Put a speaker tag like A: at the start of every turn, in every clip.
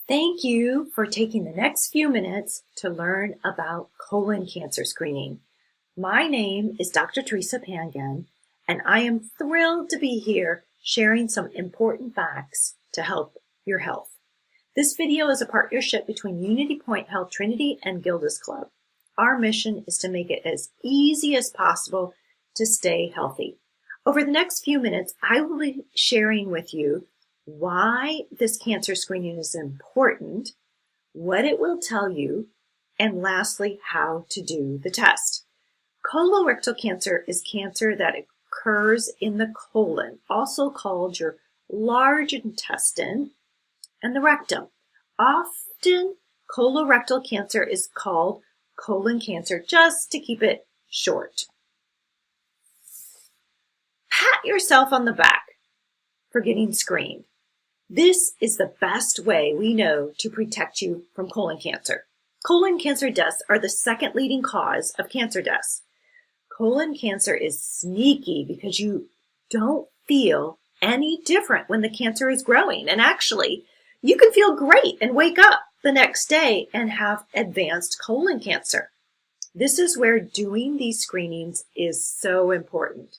A: Thank you for taking the next few minutes to learn about colon cancer screening. My name is Dr. Teresa Pangan, and I am thrilled to be here sharing some important facts to help your health. This video is a partnership between Unity Point Health Trinity and Gilda's Club. Our mission is to make it as easy as possible to stay healthy. Over the next few minutes, I will be sharing with you why this cancer screening is important, what it will tell you, and lastly, how to do the test. Colorectal cancer is cancer that occurs in the colon, also called your large intestine and the rectum. Often, colorectal cancer is called colon cancer, just to keep it short. Pat yourself on the back for getting screened. This is the best way we know to protect you from colon cancer. Colon cancer deaths are the second leading cause of cancer deaths. Colon cancer is sneaky because you don't feel any different when the cancer is growing. And actually, you can feel great and wake up the next day and have advanced colon cancer. This is where doing these screenings is so important.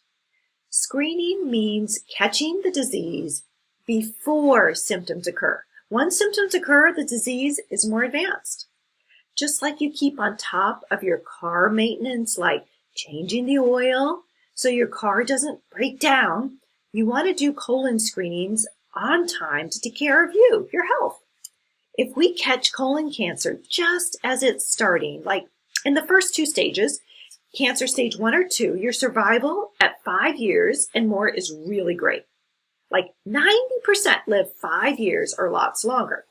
A: Screening means catching the disease before symptoms occur. Once symptoms occur, the disease is more advanced. Just like you keep on top of your car maintenance, like changing the oil so your car doesn't break down, you want to do colon screenings on time to take care of you, your health. If we catch colon cancer just as it's starting, like in the first two stages, cancer stage 1 or 2, your survival at 5 years and more is really great. Like 90% live 5 years or lots longer.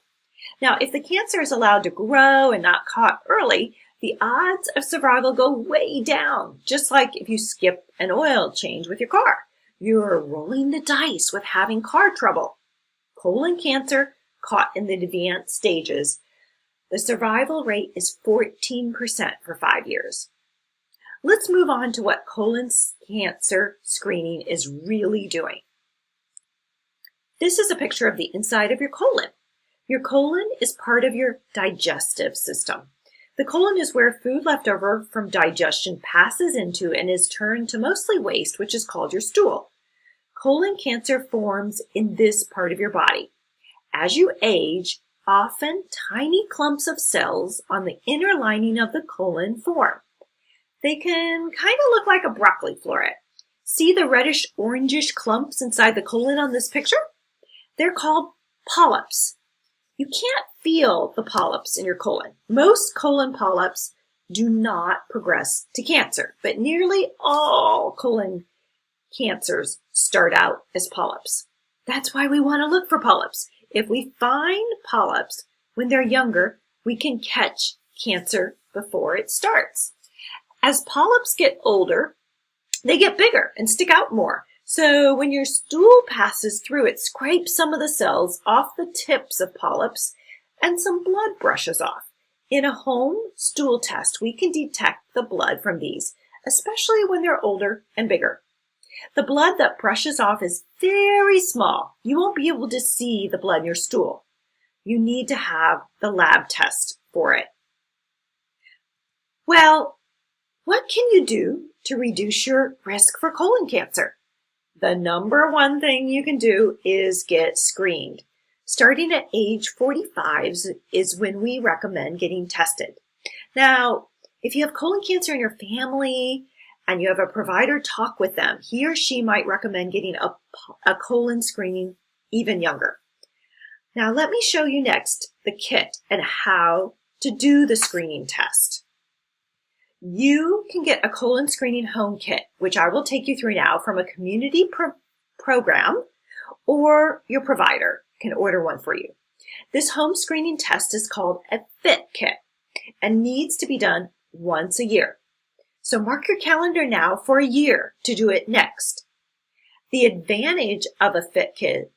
A: Now, if the cancer is allowed to grow and not caught early, the odds of survival go way down, just like if you skip an oil change with your car. You're rolling the dice with having car trouble. Colon cancer caught in the advanced stages, the survival rate is 14% for 5 years. Let's move on to what colon cancer screening is really doing. This is a picture of the inside of your colon. Your colon is part of your digestive system. The colon is where food left over from digestion passes into and is turned to mostly waste, which is called your stool. Colon cancer forms in this part of your body. As you age, often tiny clumps of cells on the inner lining of the colon form. They can kind of look like a broccoli floret. See the reddish orangish clumps inside the colon on this picture? They're called polyps. You can't feel the polyps in your colon. Most colon polyps do not progress to cancer, but nearly all colon cancers start out as polyps. That's why we want to look for polyps. If we find polyps when they're younger, we can catch cancer before it starts. As polyps get older, they get bigger and stick out more. So when your stool passes through, it scrapes some of the cells off the tips of polyps and some blood brushes off. In a home stool test, we can detect the blood from these, especially when they're older and bigger. The blood that brushes off is very small. You won't be able to see the blood in your stool. You need to have the lab test for it. Well, what can you do to reduce your risk for colon cancer? The number one thing you can do is get screened. Starting at age 45 is when we recommend getting tested. Now, if you have colon cancer in your family and you have a provider, talk with them. He or she might recommend getting a colon screening even younger. Now, let me show you next the kit and how to do the screening test. You can get a colon screening home kit, which I will take you through now from a community program, or your provider can order one for you. This home screening test is called a FIT kit and needs to be done once a year. So mark your calendar now for a year to do it next. The advantage of a FIT kit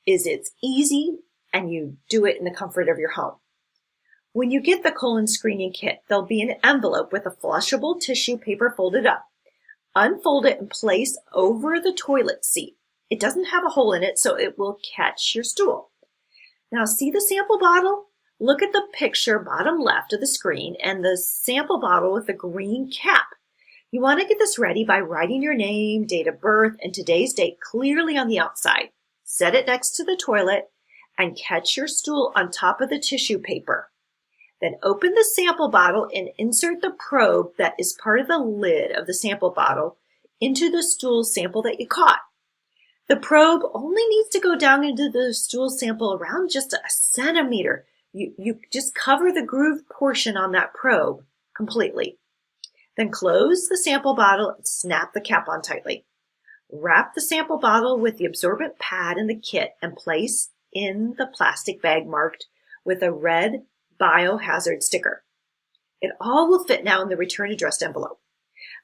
A: is it's easy and you do it in the comfort of your home. When you get the colon screening kit, there'll be an envelope with a flushable tissue paper folded up. Unfold it and place over the toilet seat. It doesn't have a hole in it, so it will catch your stool. Now see the sample bottle Look at the picture bottom left of the screen and the sample bottle with the green cap. You want to get this ready by writing your name, date of birth, and today's date clearly on the outside. Set it next to the toilet and catch your stool on top of the tissue paper. Then open the sample bottle and insert the probe that is part of the lid of the sample bottle into the stool sample that you caught. The probe only needs to go down into the stool sample around just a centimeter. You just cover the grooved portion on that probe completely. Then close the sample bottle and snap the cap on tightly. Wrap the sample bottle with the absorbent pad in the kit and place in the plastic bag marked with a red biohazard sticker. It all will fit now in the return addressed envelope.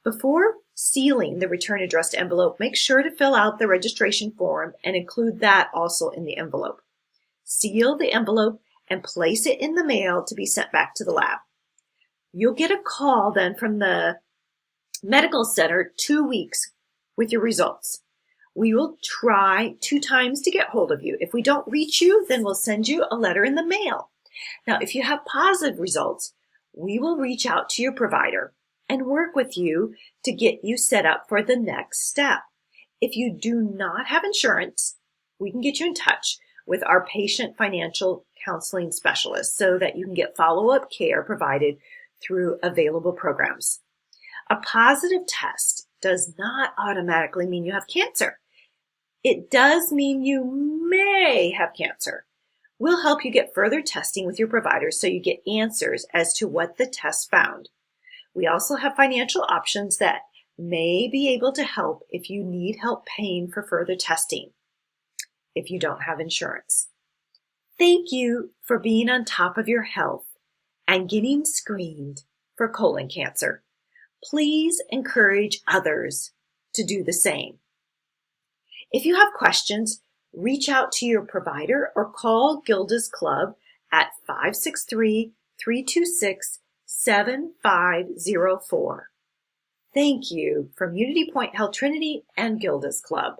A: Before sealing the return addressed envelope, make sure to fill out the registration form and include that also in the envelope. Seal the envelope and place it in the mail to be sent back to the lab. You'll get a call then from the medical center 2 weeks with your results. We will try 2 times to get hold of you. If we don't reach you, then we'll send you a letter in the mail. Now, if you have positive results, we will reach out to your provider and work with you to get you set up for the next step. If you do not have insurance, we can get you in touch with our patient financial counseling specialist so that you can get follow-up care provided through available programs. A positive test does not automatically mean you have cancer. It does mean you may have cancer. We'll help you get further testing with your provider so you get answers as to what the test found. We also have financial options that may be able to help if you need help paying for further testing if you don't have insurance. Thank you for being on top of your health and getting screened for colon cancer. Please encourage others to do the same. If you have questions, reach out to your provider or call Gilda's Club at 563-326-7504. Thank you from Unity Point Health Trinity and Gilda's Club.